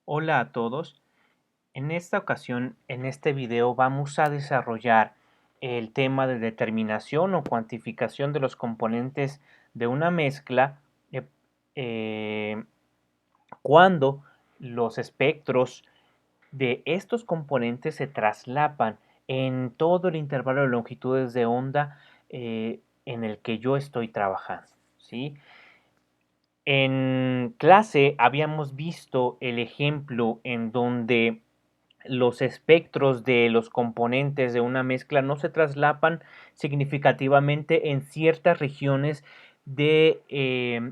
Hola a todos. En esta ocasión, en este video, vamos a desarrollar el tema de determinación o cuantificación de los componentes de una mezcla eh, eh, cuando los espectros de estos componentes se traslapan en todo el intervalo de longitudes de onda en el que yo estoy trabajando, ¿sí? En clase habíamos visto el ejemplo en donde los espectros de los componentes de una mezcla no se traslapan significativamente en ciertas regiones de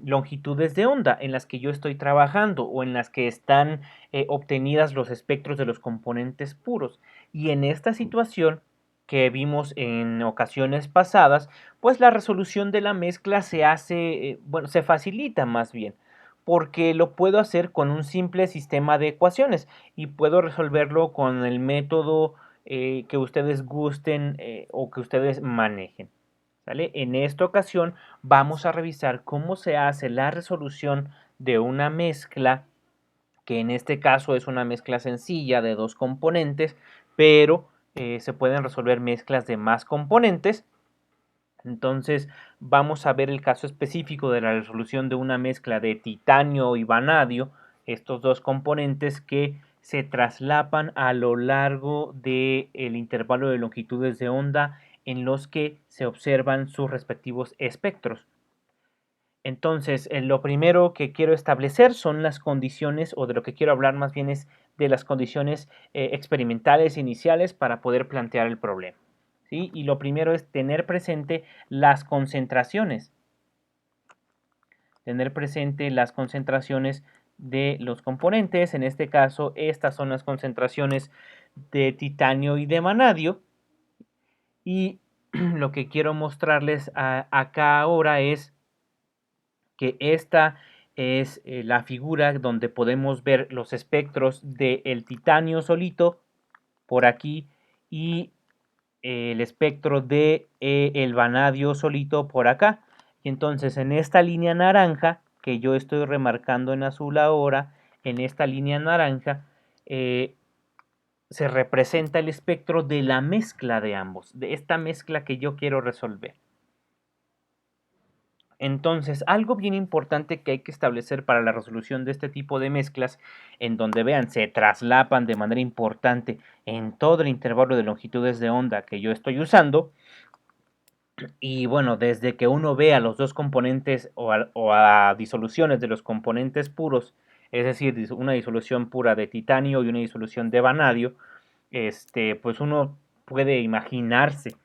longitudes de onda en las que yo estoy trabajando o en las que están obtenidas los espectros de los componentes puros. Y en esta situación que vimos en ocasiones pasadas, pues la resolución de la mezcla se hace, bueno, se facilita más bien, porque lo puedo hacer con un simple sistema de ecuaciones y puedo resolverlo con el método que ustedes gusten o que ustedes manejen. ¿Sale? En esta ocasión vamos a revisar cómo se hace la resolución de una mezcla, que en este caso es una mezcla sencilla de dos componentes, pero se pueden resolver mezclas de más componentes. Entonces vamos a ver el caso específico de la resolución de una mezcla de titanio y vanadio, estos dos componentes que se traslapan a lo largo del intervalo de longitudes de onda en los que se observan sus respectivos espectros. Entonces, lo primero que quiero establecer son las condiciones, o de lo que quiero hablar más bien es de las condiciones experimentales iniciales para poder plantear el problema. ¿Sí? Y lo primero es tener presente las concentraciones. Tener presente las concentraciones de los componentes. En este caso, estas son las concentraciones de titanio y de vanadio. Y lo que quiero mostrarles acá ahora es que esta es la figura donde podemos ver los espectros del titanio solito por aquí y el espectro de el vanadio solito por acá. Y entonces en esta línea naranja que yo estoy remarcando en azul ahora, en esta línea naranja se representa el espectro de la mezcla de ambos, de esta mezcla que yo quiero resolver. Entonces, algo bien importante que hay que establecer para la resolución de este tipo de mezclas, en donde vean, se traslapan de manera importante en todo el intervalo de longitudes de onda que yo estoy usando, y bueno, desde que uno vea los dos componentes o a disoluciones de los componentes puros, es decir, una disolución pura de titanio y una disolución de vanadio, pues uno puede imaginarse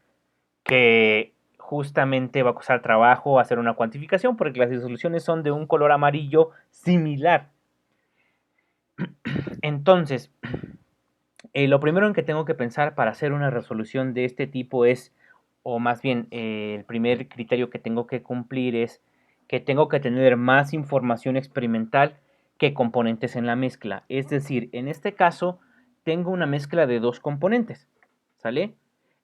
que justamente va a costar trabajo hacer una cuantificación porque las disoluciones son de un color amarillo similar. Entonces, lo primero en que tengo que pensar para hacer una resolución de este tipo es, o más bien el primer criterio que tengo que cumplir es que tengo que tener más información experimental que componentes en la mezcla. Es decir, en este caso tengo una mezcla de dos componentes, ¿sale?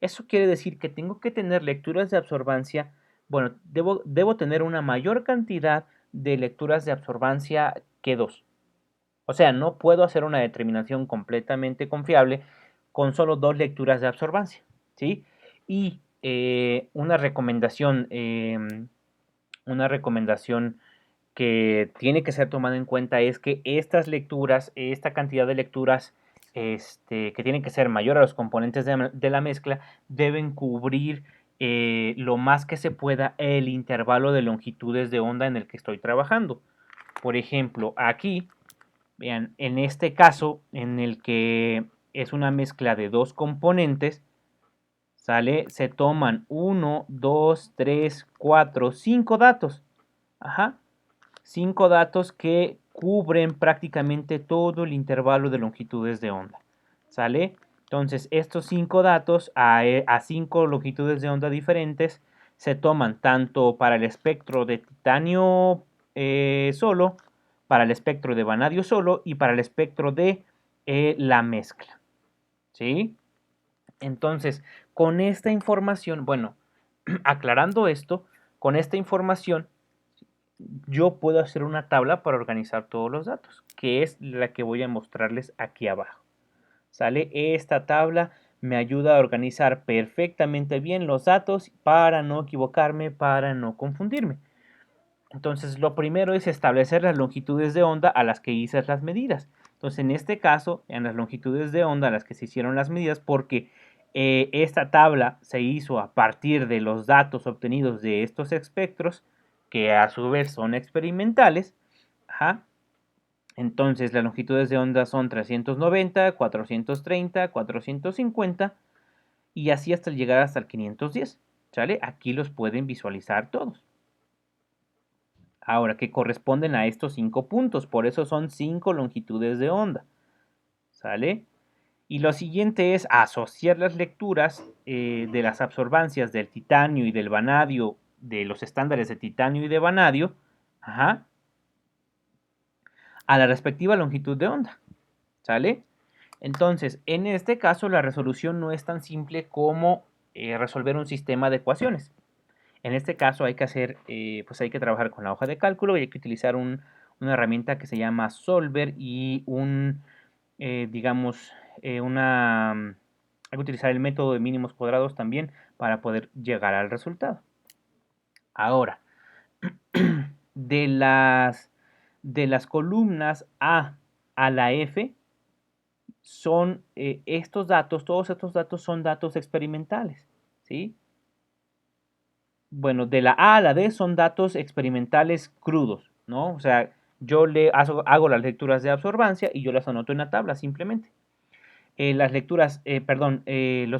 Eso quiere decir que tengo que tener lecturas de absorbancia, bueno, debo tener una mayor cantidad de lecturas de absorbancia que dos. O sea, no puedo hacer una determinación completamente confiable con solo dos lecturas de absorbancia, ¿sí? Y una recomendación que tiene que ser tomada en cuenta es que estas lecturas, esta cantidad de lecturas que tienen que ser mayor a los componentes de la mezcla, deben cubrir lo más que se pueda el intervalo de longitudes de onda en el que estoy trabajando. Por ejemplo, aquí vean, en este caso, en el que es una mezcla de dos componentes, ¿sale? Se toman uno, 2, 3, 4, 5 datos. Ajá. 5 datos que cubren prácticamente todo el intervalo de longitudes de onda. ¿Sale? Entonces, estos 5 datos a 5 longitudes de onda diferentes se toman tanto para el espectro de titanio solo, para el espectro de vanadio solo y para el espectro de la mezcla. ¿Sí? Entonces, con esta información, bueno, aclarando esto, con esta información yo puedo hacer una tabla para organizar todos los datos, que es la que voy a mostrarles aquí abajo. ¿Sale? Esta tabla me ayuda a organizar perfectamente bien los datos para no equivocarme, para no confundirme. Entonces, lo primero es establecer las longitudes de onda a las que hice las medidas. Entonces, en este caso, en las longitudes de onda a las que se hicieron las medidas, porque esta tabla se hizo a partir de los datos obtenidos de estos espectros, que a su vez son experimentales. Ajá. Entonces, las longitudes de onda son 390, 430, 450 y así hasta llegar hasta el 510. ¿Sale? Aquí los pueden visualizar todos. Ahora, que corresponden a estos 5 puntos, por eso son 5 longitudes de onda. ¿Sale? Y lo siguiente es asociar las lecturas de las absorbancias del titanio y del vanadio, de los estándares de titanio y de vanadio, ajá, a la respectiva longitud de onda. ¿Sale? Entonces, en este caso, la resolución no es tan simple como resolver un sistema de ecuaciones. En este caso hay que hacer, pues hay que trabajar con la hoja de cálculo y hay que utilizar una herramienta que se llama Solver y digamos, hay que utilizar el método de mínimos cuadrados también para poder llegar al resultado. Ahora, de las, de las columnas a la F, son estos datos, todos estos datos son datos experimentales, ¿sí? Bueno, de la A a la D son datos experimentales crudos, ¿no? O sea, hago las lecturas de absorbancia y yo las anoto en la tabla simplemente. Los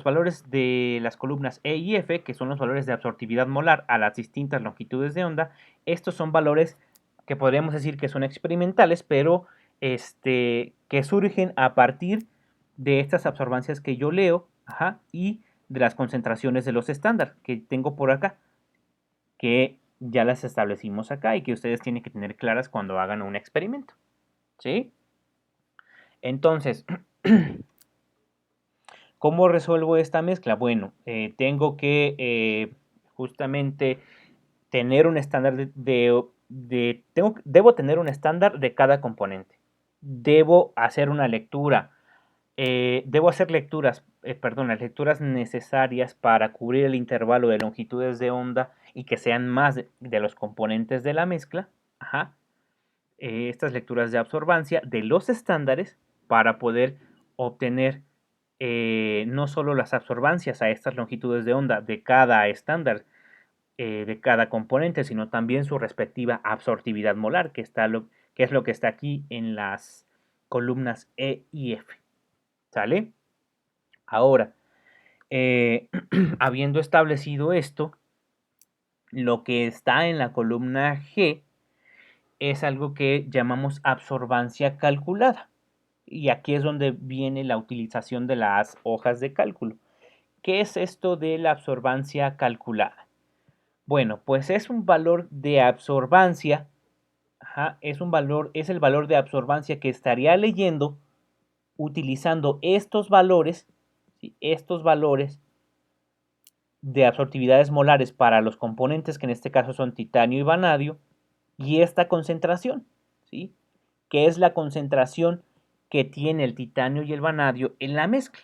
valores de las columnas E y F, que son los valores de absortividad molar a las distintas longitudes de onda, estos son valores que podríamos decir que son experimentales, pero que surgen a partir de estas absorbancias que yo leo, ajá, y de las concentraciones de los estándar que tengo por acá, que ya las establecimos acá y que ustedes tienen que tener claras cuando hagan un experimento, ¿sí? Entonces, ¿cómo resuelvo esta mezcla? Bueno, tengo que justamente tener un estándar debo tener un estándar de cada componente. Debo hacer una lectura. Debo hacer las lecturas necesarias para cubrir el intervalo de longitudes de onda y que sean más de los componentes de la mezcla. Ajá. Estas lecturas de absorbancia de los estándares para poder obtener no solo las absorbancias a estas longitudes de onda de cada estándar, de cada componente, sino también su respectiva absortividad molar, que es lo que está aquí en las columnas E y F. ¿Sale? Ahora, habiendo establecido esto, lo que está en la columna G es algo que llamamos absorbancia calculada. Y aquí es donde viene la utilización de las hojas de cálculo. ¿Qué es esto de la absorbancia calculada? Bueno, pues es un valor de absorbancia, ajá, es el valor de absorbancia que estaría leyendo utilizando estos valores, ¿sí? Estos valores de absortividades molares para los componentes que en este caso son titanio y vanadio, y esta concentración, ¿sí? Que es la concentración que tiene el titanio y el vanadio en la mezcla.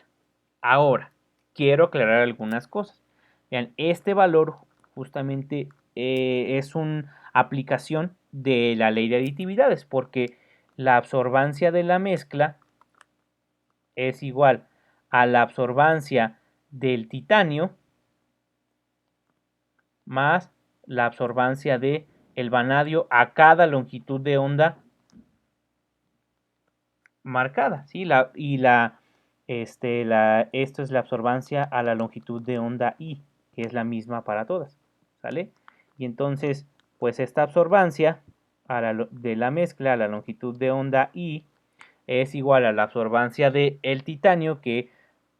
Ahora, quiero aclarar algunas cosas. Vean, este valor justamente es una aplicación de la ley de aditividades, porque la absorbancia de la mezcla es igual a la absorbancia del titanio más la absorbancia de el vanadio a cada longitud de onda marcada, ¿sí? Esto es la absorbancia a la longitud de onda I, que es la misma para todas, ¿sale? Y entonces, pues esta absorbancia de la mezcla a la longitud de onda I es igual a la absorbancia de el titanio, que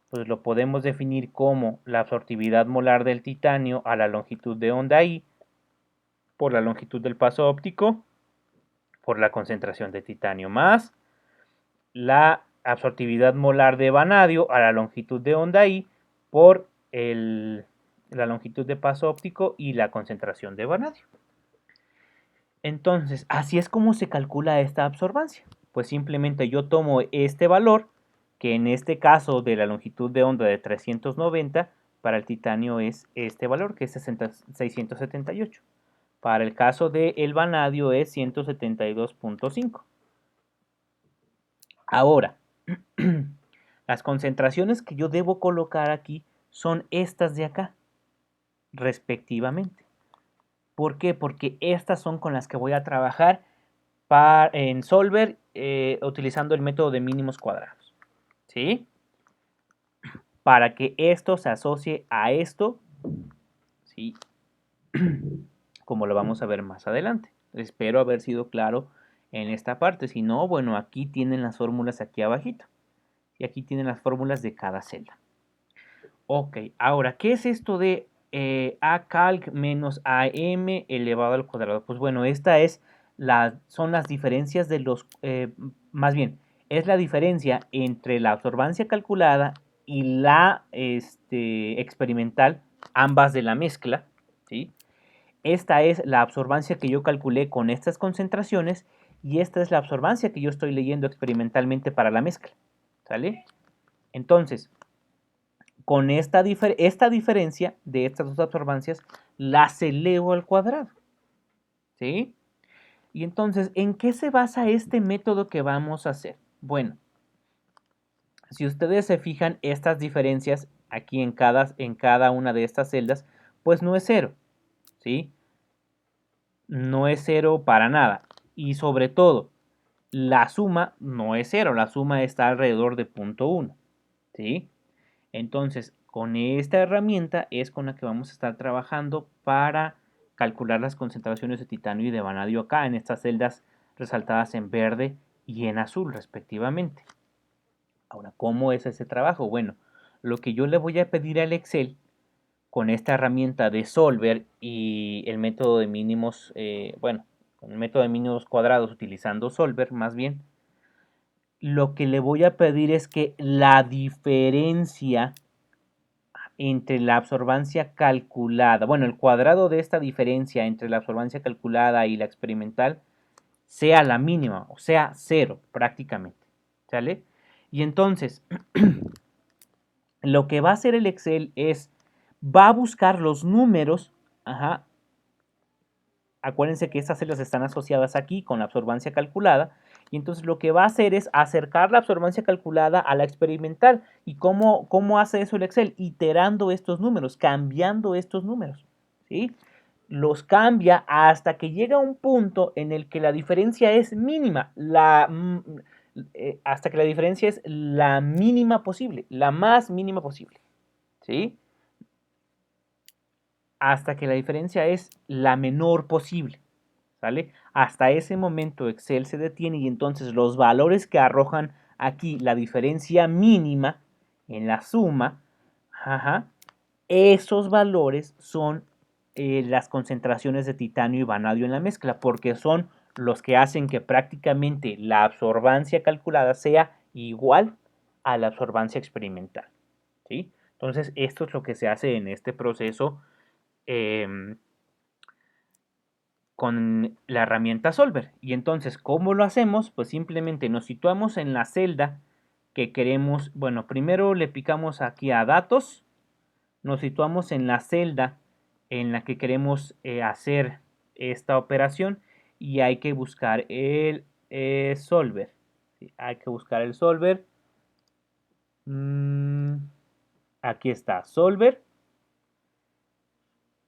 pues lo podemos definir como la absortividad molar del titanio a la longitud de onda I por la longitud del paso óptico por la concentración de titanio más la absortividad molar de vanadio a la longitud de onda I por la longitud de paso óptico y la concentración de vanadio. Entonces, así es como se calcula esta absorbancia. Pues simplemente yo tomo este valor, que en este caso de la longitud de onda de 390, para el titanio es este valor, que es 678. Para el caso del vanadio es 172.5. Ahora, las concentraciones que yo debo colocar aquí son estas de acá, respectivamente. ¿Por qué? Porque estas son con las que voy a trabajar en Solver utilizando el método de mínimos cuadrados. ¿Sí? Para que esto se asocie a esto, ¿sí? Como lo vamos a ver más adelante. Espero haber sido claro en esta parte. Si no, bueno, aquí tienen las fórmulas aquí abajito. Y aquí tienen las fórmulas de cada celda. Ok, ahora, ¿qué es esto de ACalc menos AM elevado al cuadrado? Pues bueno, son las diferencias de los, más bien, es la diferencia entre la absorbancia calculada y la experimental, ambas de la mezcla, ¿sí? Esta es la absorbancia que yo calculé con estas concentraciones y esta es la absorbancia que yo estoy leyendo experimentalmente para la mezcla, ¿sale? Entonces, con esta diferencia de estas dos absorbancias, las elevo al cuadrado, ¿sí? Y entonces, ¿en qué se basa este método que vamos a hacer? Bueno, si ustedes se fijan, estas diferencias aquí en cada una de estas celdas, pues no es cero, ¿sí? No es cero para nada. Y sobre todo, la suma no es cero, la suma está alrededor de 0.1, ¿sí? Entonces, con esta herramienta es con la que vamos a estar trabajando para calcular las concentraciones de titanio y de vanadio acá en estas celdas resaltadas en verde y en azul respectivamente. Ahora, ¿cómo es ese trabajo? Bueno, lo que yo le voy a pedir al Excel con esta herramienta de Solver y el método de mínimos, bueno, con el método de mínimos cuadrados utilizando Solver más bien, lo que le voy a pedir es que la diferencia entre la absorbancia calculada, bueno, el cuadrado de esta diferencia entre la absorbancia calculada y la experimental sea la mínima, o sea, cero prácticamente, ¿sale? Y entonces, lo que va a hacer el Excel es, va a buscar los números, ajá, acuérdense que estas celdas están asociadas aquí con la absorbancia calculada, y entonces lo que va a hacer es acercar la absorbancia calculada a la experimental. ¿Y cómo hace eso el Excel? Iterando estos números, cambiando estos números, ¿sí? Los cambia hasta que llega a un punto en el que la diferencia es mínima, hasta que la diferencia es la mínima posible, la más mínima posible, ¿sí? Hasta que la diferencia es la menor posible, ¿sale? Hasta ese momento Excel se detiene y entonces los valores que arrojan aquí la diferencia mínima en la suma, ajá, esos valores son las concentraciones de titanio y vanadio en la mezcla, porque son los que hacen que prácticamente la absorbancia calculada sea igual a la absorbancia experimental, ¿sí? Entonces, esto es lo que se hace en este proceso eh, con la herramienta Solver. Y entonces, ¿cómo lo hacemos? Pues simplemente nos situamos en la celda que queremos. Bueno, primero le picamos aquí a datos, nos situamos en la celda en la que queremos hacer esta operación y hay que buscar el Solver. ¿Sí? Hay que buscar el Solver. Mm, aquí está, Solver.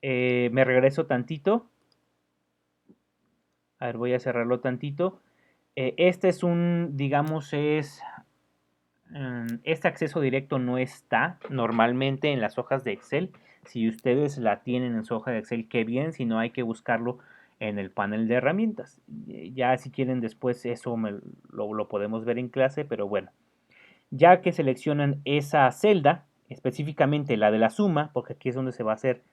Me regreso tantito. A ver, voy a cerrarlo tantito. Este es digamos, este acceso directo no está normalmente en las hojas de Excel. Si ustedes la tienen en su hoja de Excel, qué bien, si no hay que buscarlo en el panel de herramientas. Ya si quieren después eso lo podemos ver en clase, pero bueno. Ya que seleccionan esa celda, específicamente la de la suma, porque aquí es donde se va a hacer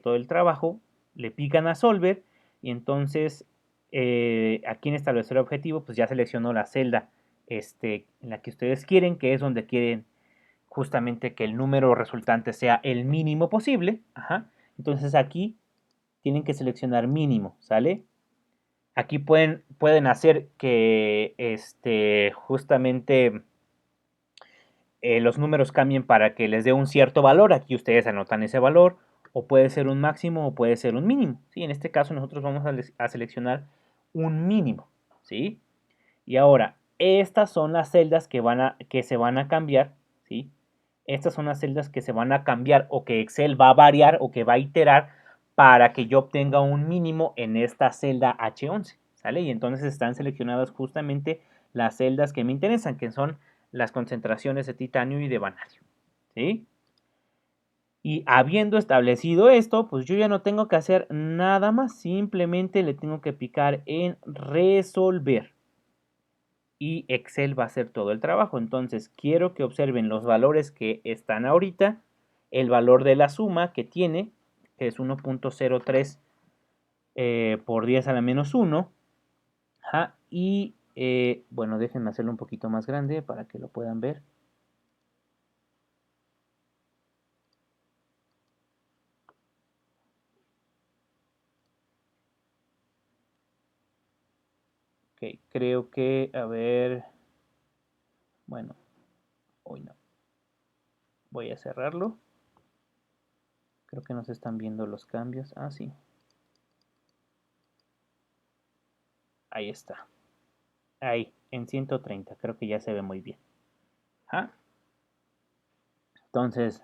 todo el trabajo, le pican a Solver y entonces aquí en establecer objetivo, pues ya seleccionó la celda en la que ustedes quieren, que es donde quieren justamente que el número resultante sea el mínimo posible. Ajá. Entonces aquí tienen que seleccionar mínimo, ¿sale? Aquí pueden hacer que justamente los números cambien para que les dé un cierto valor. Aquí ustedes anotan ese valor, o puede ser un máximo o puede ser un mínimo. ¿Sí? En este caso nosotros vamos a seleccionar un mínimo. ¿Sí? Y ahora, estas son las celdas que se van a cambiar. ¿Sí? Estas son las celdas que se van a cambiar o que Excel va a variar o que va a iterar para que yo obtenga un mínimo en esta celda H11. ¿Sale? Y entonces están seleccionadas justamente las celdas que me interesan, que son las concentraciones de titanio y de vanadio. ¿Sí? Y habiendo establecido esto, pues yo ya no tengo que hacer nada más, simplemente le tengo que picar en resolver. Y Excel va a hacer todo el trabajo. Entonces quiero que observen los valores que están ahorita, el valor de la suma que tiene, que es 1.03 por 10 a la menos 1. Ajá, y bueno, déjenme hacerlo un poquito más grande para que lo puedan ver. Ok, creo que, a ver, bueno, hoy no. Voy a cerrarlo. Creo que no se están viendo los cambios. Ah, sí. Ahí está. Ahí, en 130. Creo que ya se ve muy bien. Ajá. Entonces,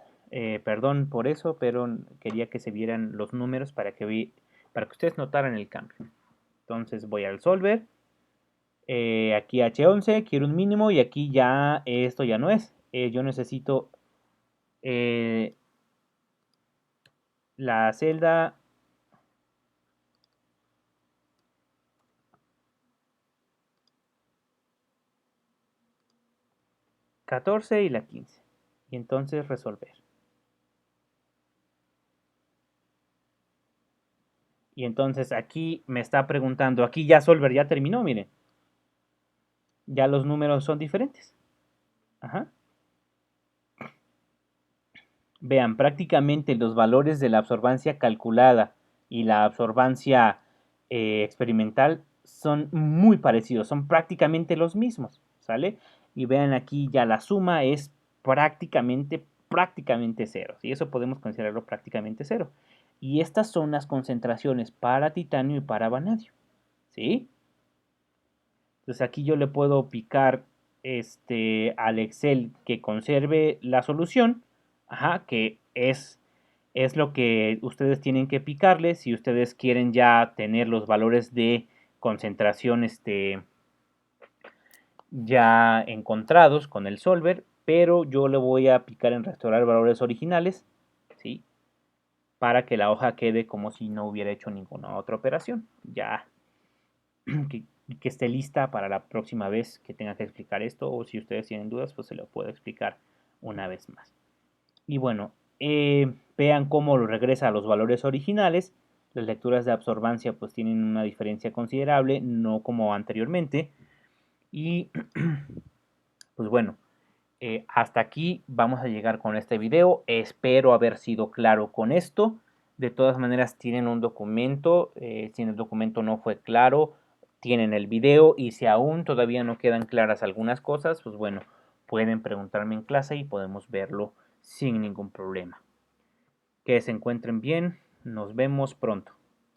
perdón por eso, pero quería que se vieran los números para que ustedes notaran el cambio. Entonces voy al solver. Aquí H11, quiero un mínimo y aquí ya esto ya no es. Yo necesito eh, la celda 14 y la 15. Y entonces resolver. Y entonces aquí me está preguntando, aquí ya Solver ya terminó, miren. Ya los números son diferentes. Ajá. Vean, prácticamente los valores de la absorbancia calculada y la absorbancia experimental son muy parecidos, son prácticamente los mismos, ¿sale? Y vean aquí ya la suma es prácticamente cero, y eso podemos considerarlo prácticamente cero. Y estas son las concentraciones para titanio y para vanadio, ¿sí? Entonces aquí yo le puedo picar al Excel que conserve la solución, ajá, que es lo que ustedes tienen que picarle si ustedes quieren ya tener los valores de concentración ya encontrados con el solver, pero yo le voy a picar en restaurar valores originales, ¿sí? Para que la hoja quede como si no hubiera hecho ninguna otra operación. Ya que esté lista para la próxima vez que tenga que explicar esto, o si ustedes tienen dudas, pues se lo puedo explicar una vez más. Y bueno, vean cómo lo regresa a los valores originales. Las lecturas de absorbancia pues tienen una diferencia considerable, no como anteriormente. Y pues bueno, hasta aquí vamos a llegar con este video. Espero haber sido claro con esto. De todas maneras tienen un documento. Si en el documento no fue claro, tienen el video. Y si aún todavía no quedan claras algunas cosas, pues bueno, pueden preguntarme en clase y podemos verlo sin ningún problema. Que se encuentren bien. Nos vemos pronto.